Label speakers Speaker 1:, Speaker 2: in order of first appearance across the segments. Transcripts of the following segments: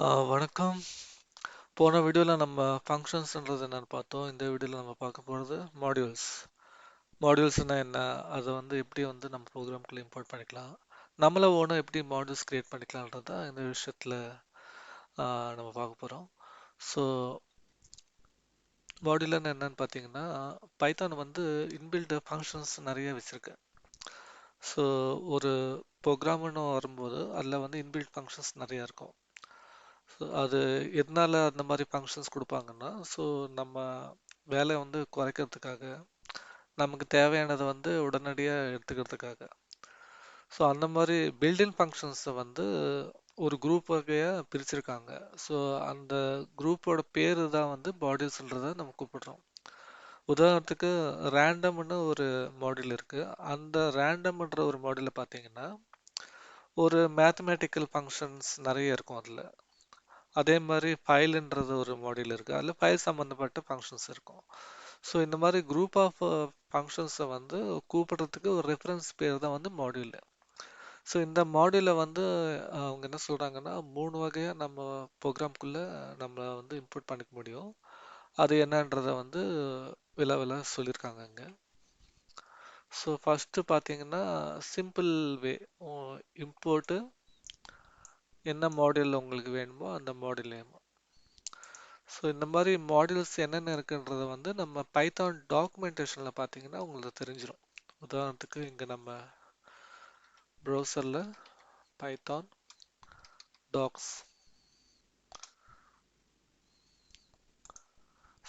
Speaker 1: வணக்கம். போன வீடியோவில் நம்ம ஃபங்க்ஷன்ஸ்ன்றது என்னன்னு பார்த்தோம். இந்த வீடியோவில் நம்ம பார்க்க போகிறது மாடியூல்ஸ். மாடியூல்ஸ்னால் என்ன, அதை எப்படி நம்ம ப்ரோக்ராம்குள்ளே இம்போர்ட் பண்ணிக்கலாம், நம்மளை ஓனாக எப்படி மாடியூல்ஸ் கிரியேட் பண்ணிக்கலான்றது தான் இந்த விஷயத்தில் நம்ம பார்க்க போகிறோம். ஸோ மாடியூல்னு என்னன்னு பார்த்தீங்கன்னா, பைத்தான் இன்பில்ட் ஃபங்க்ஷன்ஸ் நிறைய வச்சுருக்கு. ஸோ ஒரு ப்ரோக்ராம்னு வரும்போது அதில் இன்பில்ட் ஃபங்க்ஷன்ஸ் நிறையா இருக்கும். ஸோ அது எதனால அந்த மாதிரி ஃபங்க்ஷன்ஸ் கொடுப்பாங்கன்னா, ஸோ நம்ம வேலை குறைக்கிறதுக்காக, நமக்கு தேவையானதை உடனடியாக எடுத்துக்கிறதுக்காக. ஸோ அந்த மாதிரி பில்டின் ஃபங்க்ஷன்ஸை ஒரு குரூப் வகையாக பிரிச்சிருக்காங்க. ஸோ அந்த குரூப்போட பேர் தான் மாடியூல்ஸ்ன்றதை நம்ம கூப்பிடுறோம். உதாரணத்துக்கு ரேண்டம்னு ஒரு மாடியூல் இருக்கு. அந்த ரேண்டம்ன்ற ஒரு மாடியூலில் பார்த்தீங்கன்னா ஒரு மேத்தமேட்டிக்கல் ஃபங்க்ஷன்ஸ் நிறைய இருக்கும் அதில். அதே மாதிரி ஃபைல்ன்றது ஒரு மாடியூல் இருக்குது. அதில் ஃபைல் சம்மந்தப்பட்ட ஃபங்க்ஷன்ஸ் இருக்கும். ஸோ இந்த மாதிரி குரூப் ஆஃப் ஃபங்க்ஷன்ஸை கூப்பிடுறதுக்கு ஒரு ரெஃபரன்ஸ் பேர் தான் மாடியூல். ஸோ இந்த மாடியூலை அவங்க என்ன சொல்கிறாங்கன்னா, 3 வகையாக நம்ம ப்ரோக்ராம்குள்ளே நம்ம இன்புட் பண்ணிக்க முடியும். அது என்னன்றதை வில சொல்லியிருக்காங்க இங்கே. ஸோ ஃபஸ்ட்டு பார்த்தீங்கன்னா சிம்பிள் வே, இம்போர்ட்டு என்ன மாடியூல் உங்களுக்கு வேணுமோ அந்த மாடியூல் நேம். ஸோ இந்த மாதிரி மாடியூல்ஸ் என்னென்ன இருக்குன்றத நம்ம பைத்தான் டாக்குமெண்டேஷனில் பார்த்தீங்கன்னா உங்களுக்கு தெரிஞ்சிடும். உதாரணத்துக்கு இங்கே நம்ம ப்ரௌசரில் பைத்தான் டாக்ஸ்,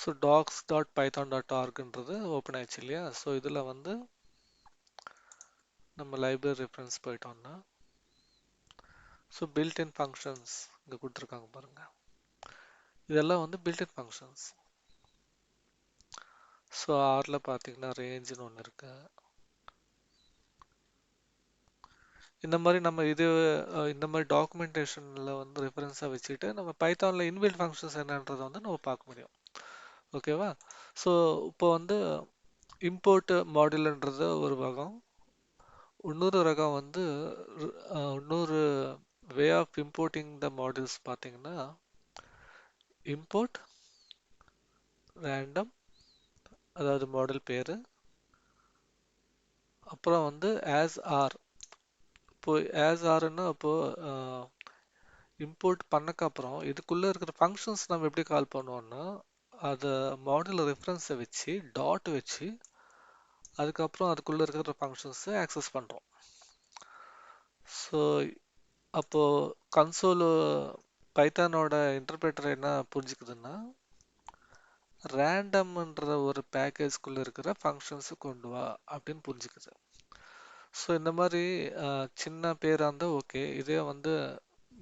Speaker 1: ஸோ docs.python.orgன்றது ஓப்பன் ஆயிடுச்சு இல்லையா. ஸோ இதில் நம்ம லைப்ரரி ரெஃபரன்ஸ் போயிட்டோம்னா, ஸோ பில்ட்-இன் ஃபங்க்ஷன்ஸ் இங்கே கொடுத்துருக்காங்க பாருங்கள். இதெல்லாம் பில்ட்-இன் ஃபங்க்ஷன்ஸ். ஸோ ஆரில் பார்த்தீங்கன்னா ரேஞ்சுன்னு ஒன்று இருக்கு. இந்த மாதிரி நம்ம இந்த மாதிரி டாக்குமெண்டேஷனில் ரெஃபரன்ஸாக வச்சுக்கிட்டு நம்ம பைத்தானில் இன்பில்ட் ஃபங்க்ஷன்ஸ் என்னன்றதை நம்ம பார்க்க முடியும். ஓகேவா. ஸோ இப்போ இம்போர்ட் மாடியூல்ன்றது ஒரு வகம். இன்னொரு ரகம் இன்னொரு way of importing the modules பார்த்தீங்கன்னா இம்போர்ட் ரேண்டம், அதாவது மாடல் பேர், அப்புறம் ஆஸ் ஆர். இப்போ ஆஸ் ஆர்னா இப்போ இம்போர்ட் பண்ணக்கப்புறம் இதுக்குள்ளே இருக்கிற ஃபங்க்ஷன்ஸ் நம்ம எப்படி கால் பண்ணுவோம்னா, அதை மாடியூல் ரெஃபரன்ஸை வச்சு டாட் வச்சு அதுக்கப்புறம் அதுக்குள்ளே இருக்கிற ஃபங்க்ஷன்ஸை ஆக்சஸ் பண்ணுறோம். ஸோ அப்போது கன்சோல் பைத்தானோட இன்டர்பிரேட்டர் என்ன புரிஞ்சுக்குதுன்னா, ரேண்டம்ன்ற ஒரு பேக்கேஜ்குள்ளே இருக்கிற ஃபங்க்ஷன்ஸை கொண்டு வா அப்படின்னு புரிஞ்சுக்குது. ஸோ இந்த மாதிரி சின்ன பேராக இருந்தால் ஓகே. இதே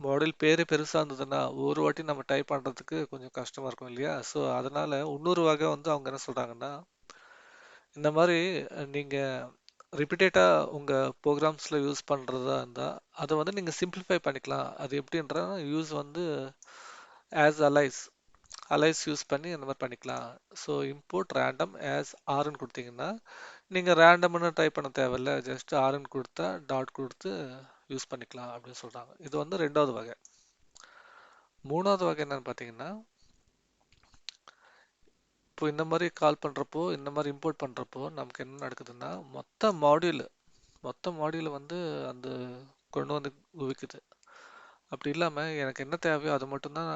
Speaker 1: மாடல் பேர் பெருசாக இருந்ததுன்னா ஒரு வாட்டி நம்ம டைப் பண்ணுறதுக்கு கொஞ்சம் கஷ்டமாக இருக்கும் இல்லையா. ஸோ அதனால் இன்னொரு வகை அவங்க என்ன சொல்கிறாங்கன்னா, இந்த மாதிரி நீங்கள் ரிப்பீட்டடாக உங்கள் ப்ரோக்ராம்ஸில் யூஸ் பண்ணுறதா இருந்தால் அதை நீங்கள் சிம்பிளிஃபை பண்ணிக்கலாம். அது எப்படின்றா யூஸ் ஆஸ் அலைஸ் யூஸ் பண்ணி அந்த மாதிரி பண்ணிக்கலாம். ஸோ இம்போர்ட் ரேண்டம் ஆஸ் ஆர்ன்னு கொடுத்தீங்கன்னா நீங்கள் ரேண்டம்னு டைப் பண்ண தேவையில்ல, ஜஸ்ட் ஆர்ன்னு கொடுத்தா டாட் கொடுத்து யூஸ் பண்ணிக்கலாம் அப்படின்னு சொல்கிறாங்க. இது ரெண்டாவது வகை. மூணாவது வகை என்னன்னு பார்த்தீங்கன்னா, இப்போ இந்த மாதிரி கால் பண்ணுறப்போ, இந்த மாதிரி இம்போர்ட் பண்ணுறப்போ நமக்கு என்ன நடக்குதுன்னா, மொத்த மாடியூலை அந்த கொண்டு குவிக்குது. அப்படி இல்லாமல் எனக்கு என்ன தேவையோ அது மட்டும்தான்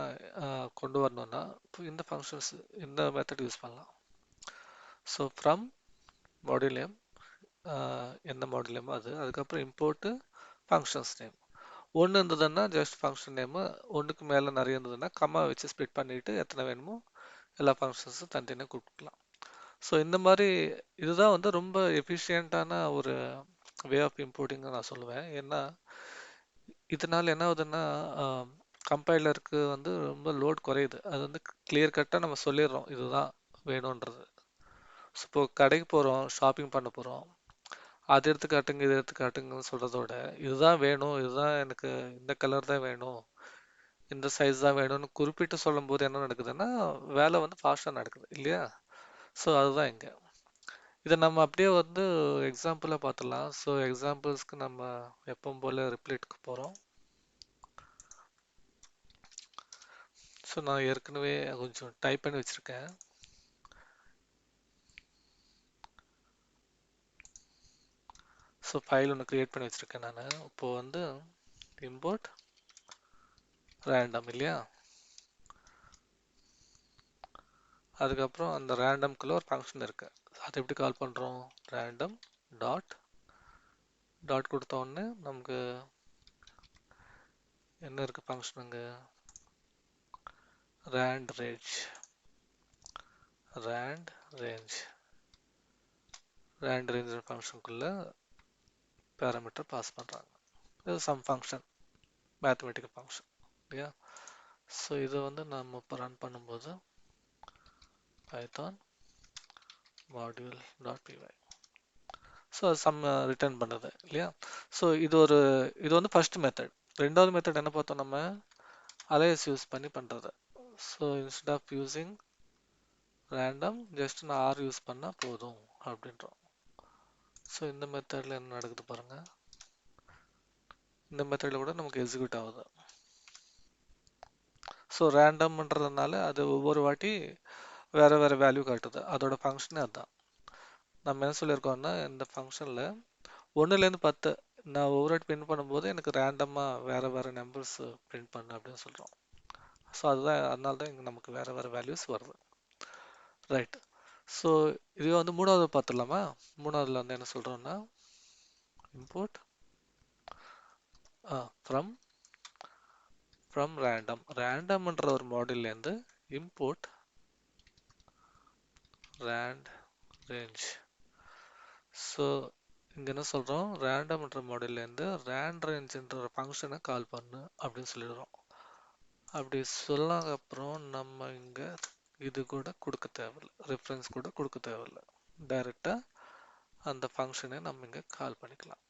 Speaker 1: கொண்டு வரணும்னா இப்போ இந்த ஃபங்க்ஷன்ஸ் இந்த மெத்தட் யூஸ் பண்ணலாம். ஸோ ஃப்ரம் மாடியூல் நேம், எந்த மாடியூல் நேமோ அதுக்கப்புறம் இம்போர்ட்டு ஃபங்க்ஷன்ஸ் நேம். ஒன்று இருந்ததுன்னா ஜஸ்ட் ஃபங்க்ஷன் நேமு, ஒன்றுக்கு மேலே நிறைய இருந்ததுன்னா கம்மா வச்சு ஸ்ப்ளிட் பண்ணிவிட்டு எத்தனை வேணுமோ எல்லா ஃபங்க்ஷன்ஸும் தனித்தனியாக கொடுக்கலாம். ஸோ இந்த மாதிரி இதுதான் ரொம்ப எஃபிஷியண்ட்டான ஒரு வே ஆஃப் இம்போர்ட்டிங்னு நான் சொல்லுவேன். ஏன்னா இதனால் என்ன ஆகுதுன்னா, கம்பைலருக்கு ரொம்ப லோட் குறையுது. அது கிளியர் கட்டாக நம்ம சொல்லிடுறோம் இதுதான் வேணுன்றது. ஸோ இப்போ கடைக்கு போகிறோம், ஷாப்பிங் பண்ண போகிறோம், அது எடுத்து காட்டுங்க இது எடுத்து காட்டுங்கன்னு சொல்கிறதோட இதுதான் வேணும், இதுதான் எனக்கு இந்த கலர் தான் வேணும், இந்த சைஸ் தான் வேணும்னு குறிப்பிட்டு சொல்லும்போது என்ன நடக்குதுன்னா வேலை ஃபாஸ்ட்டாக நடக்குது இல்லையா. ஸோ அதுதான் இங்கே. இதை நம்ம அப்படியே எக்ஸாம்பிளாக பார்த்துடலாம். ஸோ எக்ஸாம்பிள்ஸ்க்கு நம்ம எப்பவும் போல் ரிப்ளேட்டுக்கு போகிறோம். ஸோ நான் ஏற்கனவே கொஞ்சம் டைப் பண்ணி வச்சுருக்கேன். ஸோ ஃபைல் ஒன்று க்ரியேட் பண்ணி வச்சுருக்கேன் நான். இப்போ வந்து இம்போர்ட் ரேண்டம் இல்லையா, அதுக்கப்புறம் அந்த ரேண்டம்குள்ளே ஒரு ஃபங்க்ஷன் இருக்குது. அதை எப்படி கால் பண்ணுறோம்? ரேண்டம் டாட் டாட் கொடுத்த உடனே நமக்கு என்ன இருக்குது ஃபங்க்ஷனுங்க? Rand range rand range rand range ஃபங்க்ஷனுக்குள்ளே பேராமீட்டர் பாஸ் பண்ணுறாங்க. இது சம் ஃபங்க்ஷன், மேத்தமெட்டிக்கல் ஃபங்க்ஷன் இல்லையா. ஸோ இதை வந்து நம்ம இப்போ ரன் பண்ணும்போது Python module dot PY, so அது சம் ரிட்டர்ன் பண்ணுது இல்லையா. ஸோ இது வந்து ஃபர்ஸ்ட் மெத்தட். ரெண்டாவது மெத்தட் என்ன பார்த்தோம் நம்ம? அலையஸ் யூஸ் பண்ணி பண்ணுறது. So instead of using random just நான் ஆர் யூஸ் பண்ணால் போதும் அப்படின்றோம். ஸோ இந்த மெத்தடில் என்ன நடக்குது பாருங்கள். இந்த மெத்தடில் கூட நமக்கு எக்ஸிக்யூட் ஆகுது. ஸோ ரேண்டம்ன்றதுனால அது ஒவ்வொரு வாட்டி வேறு வேறு வேல்யூ காட்டுது. அதோட ஃபங்க்ஷனே அதுதான். நம்ம என்ன சொல்லியிருக்கோம்னா, இந்த ஃபங்க்ஷனில் 1லேருந்து 10 நான் ஒவ்வொரு வாட்டி பிரிண்ட் பண்ணும்போது எனக்கு ரேண்டமாக வேறு வேறு நம்பர்ஸ் பிரிண்ட் பண்ணு அப்படின்னு சொல்கிறோம். ஸோ அதுதான், அதனால தான் இங்கே நமக்கு வேறு வேறு வேல்யூஸ் வருது. ரைட். ஸோ இதுவே வந்து மூணாவது பார்த்துடலாமா? மூணாவதுல வந்து என்ன சொல்கிறோம்னா, இம்போர்ட் ஃப்ரம் ரேண்டம்ன்ற ஒரு மாடியூல்லேருந்து இம்போர்ட் ரேண்ட் ரேஞ்ச். ஸோ இங்கே என்ன சொல்கிறோம்? ரேண்டம்ன்ற மாடியூல்லேருந்து ரேண்ட் ரேஞ்சுன்ற ஒரு ஃபங்க்ஷனை கால் பண்ணு அப்படின்னு சொல்லிடுறோம். அப்படி சொல்லாத அப்புறம் நம்ம இங்கே இது கூட கொடுக்க தேவையில்லை, ரெஃபரன்ஸ் கூட கொடுக்க தேவையில்லை. டைரெக்டாக அந்த ஃபங்க்ஷனை நம்ம இங்கே கால் பண்ணிக்கலாம்.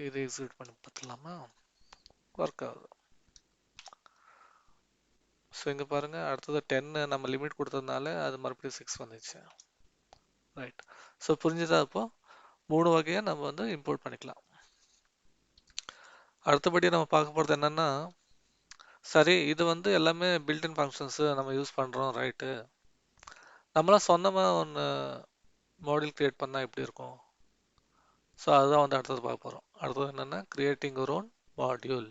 Speaker 1: இது எக்ஸிக்யூட் பண்ணி பார்த்துலாமா? ஒர்க் ஆகுது. ஸோ இங்கே பாருங்கள், அடுத்தது 10 நம்ம லிமிட் கொடுத்ததுனால அது மறுபடியும் 6 வந்துச்சு. ரைட். ஸோ புரிஞ்சுதா? இப்போ 3 வகையாக நம்ம வந்து இம்போர்ட் பண்ணிக்கலாம். அடுத்தபடி நம்ம பார்க்க போகிறது என்னென்னா, சரி இது வந்து எல்லாமே பில்டின் ஃபங்க்ஷன்ஸு நம்ம யூஸ் பண்ணுறோம், ரைட்டு. நம்மளாம் சொந்தமாக ஒன்று மாடியூல் க்ரியேட் பண்ணால் எப்படி இருக்கும்? ஸோ அதுதான் வந்து அடுத்தது பார்க்க போகிறோம். அடுத்தது என்னென்னா, கிரியேட்டிங் ஒரு ஓன் மாடியூல்.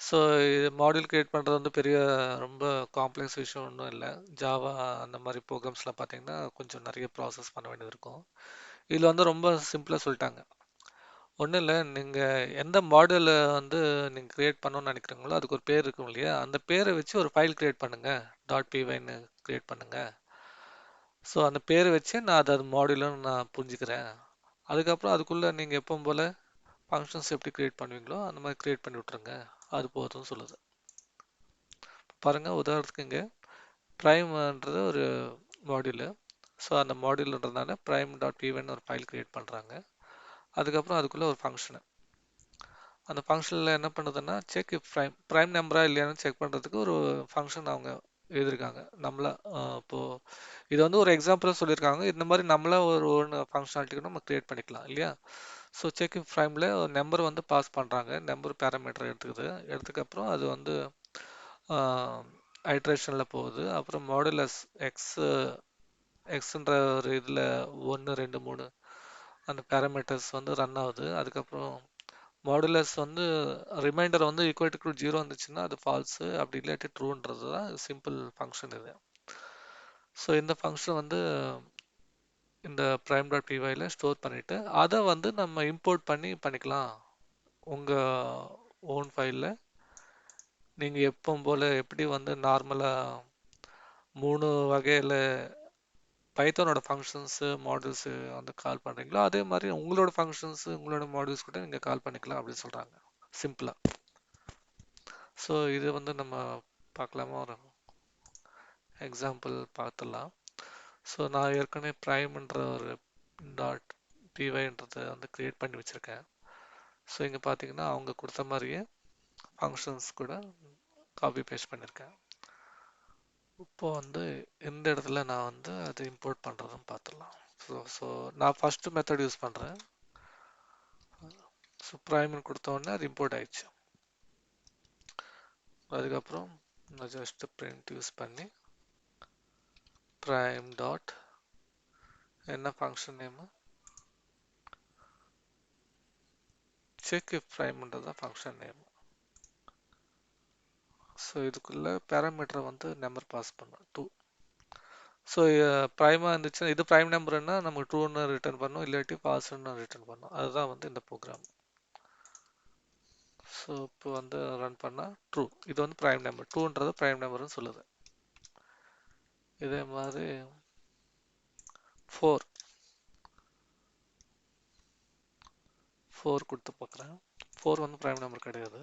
Speaker 1: ஸோ இது மாடியூல் க்ரியேட் பண்ணுறது வந்து பெரிய ரொம்ப காம்ப்ளெக்ஸ் விஷயம் ஒன்றும் இல்லை. ஜாவா அந்த மாதிரி ப்ரோக்ராம்ஸ்லாம் பார்த்தீங்கன்னா கொஞ்சம் நிறைய ப்ராசஸ் பண்ண வேண்டியது இருக்கும். இதில் வந்து ரொம்ப சிம்பிளாக சொல்லிட்டாங்க. ஒன்றும் இல்லை, நீங்கள் எந்த மாடியூலை வந்து நீங்கள் க்ரியேட் பண்ணணும்னு நினைக்கிறீங்களோ அதுக்கு ஒரு பேர் இருக்கும் இல்லையா, அந்த பேரை வச்சு ஒரு ஃபைல் க்ரியேட் பண்ணுங்கள். .pyன்னு க்ரியேட் பண்ணுங்கள். ஸோ அந்த பேரை வச்சு நான் அது மாடியூல்னு நான் புரிஞ்சுக்கிறேன். அதுக்கப்புறம் அதுக்குள்ளே நீங்கள் எப்பவும் போல் ஃபங்க்ஷன்ஸ் எப்படி க்ரியேட் பண்ணுவீங்களோ அந்த மாதிரி க்ரியேட் பண்ணி விட்ருங்க, அது போதும்னு சொல்லுது. பாருங்கள், உதாரணத்துக்கு இங்கே ப்ரைம்ன்றது ஒரு மாடியூலு. ஸோ அந்த மாடியூல்ன்றதுனால prime.pyன்னு ஒரு ஃபைல் க்ரியேட் பண்ணுறாங்க. அதுக்கப்புறம் அதுக்குள்ளே ஒரு ஃபங்க்ஷனு. அந்த ஃபங்க்ஷனில் என்ன பண்ணுதுன்னா, செக் இஃப் ப்ரைம் நம்பரா இல்லையான்னு செக் பண்ணுறதுக்கு ஒரு ஃபங்க்ஷன் அவங்க எழுதியிருக்காங்க. நம்மளா இப்போது இது வந்து ஒரு எக்ஸாம்பிள் சொல்லியிருக்காங்க. இந்த மாதிரி நம்மளா ஒரு ஒன்று ஃபங்க்ஷனாலிட்டி நம்ம க்ரியேட் பண்ணிக்கலாம் இல்லையா. ஸோ செக் இஃப் ப்ரைமில் ஒரு நம்பர் வந்து பாஸ் பண்ணுறாங்க. நம்பர் பேராமீட்டர் எடுத்துக்குது. எடுத்துக்கப்புறம் அது வந்து ஐட்ரேஷனில் போகுது. அப்புறம் மாடுலஸ் எக்ஸ்ன்ற ஒரு இதில் 1 2 3 அந்த பேராமீட்டர்ஸ் வந்து ரன் ஆகுது. அதுக்கப்புறம் மாடுலஸ் வந்து ரிமைண்டர் வந்து ஈக்குவல் டு 0 வந்துச்சுன்னா அது ஃபால்ஸு, அப்படி இல்லாட்டி ட்ரூன்றது தான் சிம்பிள் ஃபங்க்ஷன் இது. ஸோ இந்த ஃபங்க்ஷன் வந்து இந்த prime.pyல ஸ்டோர் பண்ணிவிட்டு அதை வந்து நம்ம இம்போர்ட் பண்ணிக்கலாம் உங்கள் ஓன் ஃபைலில். நீங்கள் எப்பவும் போல் எப்படி வந்து நார்மலாக 3 வகையில் பைத்தானோட ஃபங்க்ஷன்ஸு மாடியூல்ஸு வந்து கால் பண்ணுறீங்களோ அதே மாதிரி உங்களோட ஃபங்க்ஷன்ஸு உங்களோட மாடியூல்ஸ் கூட நீங்கள் கால் பண்ணிக்கலாம் அப்படின்னு சொல்கிறாங்க சிம்பிளாக. ஸோ இது வந்து நம்ம பார்க்கலாமா, ஒரு எக்ஸாம்பிள் பார்த்துடலாம். ஸோ நான் ஏற்கனவே ப்ரைம்ன்ற ஒரு .pyன்றதை வந்து க்ரியேட் பண்ணி வச்சுருக்கேன். ஸோ இங்கே பார்த்தீங்கன்னா அவங்க கொடுத்த மாதிரியே ஃபங்க்ஷன்ஸ் கூட காப்பி பேஸ்ட் பண்ணியிருக்கேன். இப்போ வந்து இந்த இடத்துல நான் வந்து அது இம்போர்ட் பண்ணுறதுன்னு பார்த்துடலாம். ஸோ நான் ஃபஸ்ட்டு மெத்தட் யூஸ் பண்ணுறேன். ஸோ ப்ரைம்னு கொடுத்த உடனே அது இம்போர்ட் ஆயிடுச்சு. அதுக்கப்புறம் நான் ஜஸ்ட் பிரிண்ட் யூஸ் பண்ணி prime டாட் என்ன ஃபங்க்ஷன் நேம் செக் இஃப் ப்ரைம்ன்றது ஃபங்க்ஷன் நேம். ஸோ இதுக்குள்ள பேராமீட்டரை வந்து நம்பர் பாஸ் பண்ணும் 2. ஸோ ப்ரைமாக இருந்துச்சுன்னா இது ப்ரைம் நம்பர்னா நமக்கு ட்ரூன்னு ரிட்டர்ன் பண்ணும், இல்லாட்டி ஃபால்ஸ்ன்னு ரிட்டர்ன் பண்ணும். அதுதான் வந்து இந்த ப்ரோக்ராம். ஸோ இப்போ வந்து ரன் பண்ணால் ட்ரூ, இது வந்து ப்ரைம் நம்பர், டூன்றது ப்ரைம் நம்பர்னு சொல்லுது. இதே மாதிரி 4 கொடுத்து பார்க்குறேன். 4 வந்து ப்ரைம் நம்பர் கிடையாது.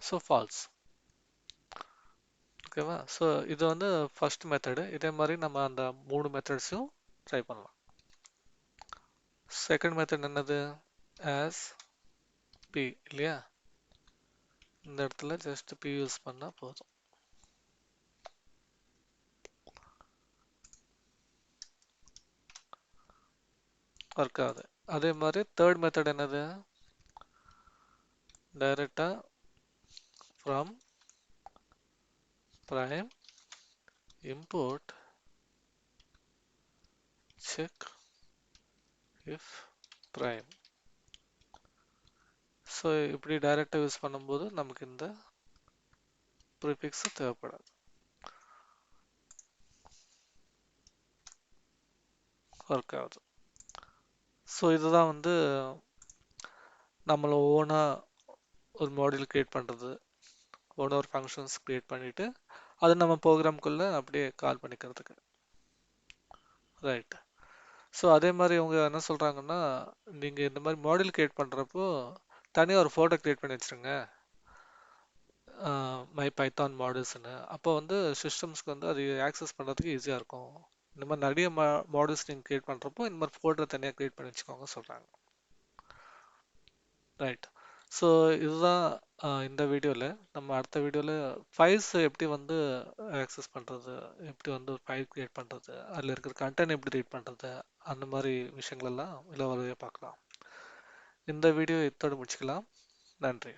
Speaker 1: So false. ஓகேவா? ஸோ இது வந்து ஃபர்ஸ்ட் மெத்தடு. இதே மாதிரி நம்ம அந்த 3 மெத்தட்ஸையும் ட்ரை பண்ணலாம். செகண்ட் மெத்தட் என்னது? ஆஸ் பி இல்லையா? இந்த இடத்துல ஜஸ்ட் பி யூஸ் பண்ணால் போதும். ஒர்க் ஆகுது. அதே மாதிரி தேர்ட் மெத்தட் என்னது? டைரக்டா from prime import check if prime. So இப்படி டைரக்டாக யூஸ் பண்ணும்போது நமக்கு இந்த ப்ரிஃபிக்ஸ் தேவைப்படாது. ஒர்க் ஆகுது. ஸோ இதுதான் வந்து நம்மளை ஓனாக ஒரு மாடியூல் கிரியேட் பண்ணுறது, ஓனாக ஒரு ஃபங்க்ஷன்ஸ் கிரியேட் பண்ணிவிட்டு அது நம்ம ப்ரோக்ராம்குள்ளே அப்படியே கால் பண்ணிக்கிறதுக்கு. ரைட். ஸோ அதே மாதிரி அவங்க என்ன சொல்கிறாங்கன்னா, நீங்கள் இந்த மாதிரி மாடியூல் கிரியேட் பண்ணுறப்போ தனியாக ஒரு ஃபோட்டோ கிரியேட் பண்ணி வச்சுருங்க, மை பைத்தான் மாடல்ஸ்னு. அப்போ வந்து சிஸ்டம்ஸ்க்கு வந்து அது ஆக்சஸ் பண்ணுறதுக்கு ஈஸியாக இருக்கும். இந்த மாதிரி நிறைய மாடல்ஸ் நீங்கள் கிரியேட் பண்ணுறப்போ இந்த மாதிரி ஃபோல்டர் தனியாக கிரியேட் பண்ணி வச்சுக்கோங்க சொல்கிறாங்க. ரைட். ஸோ இதுதான் இந்த வீடியோவில். நம்ம அடுத்த வீடியோவில் ஃபைல்ஸ் எப்படி வந்து ஆக்சஸ் பண்ணுறது, எப்படி வந்து ஒரு ஃபைல் கிரியேட் பண்ணுறது, அதில் இருக்கிற கண்டென்ட் எப்படி ரீட் பண்ணுறது, அந்த மாதிரி விஷயங்களெல்லாம் இதில் பார்க்கலாம். இந்த வீடியோ இத்தோடு முடிச்சுக்கலாம். நன்றி.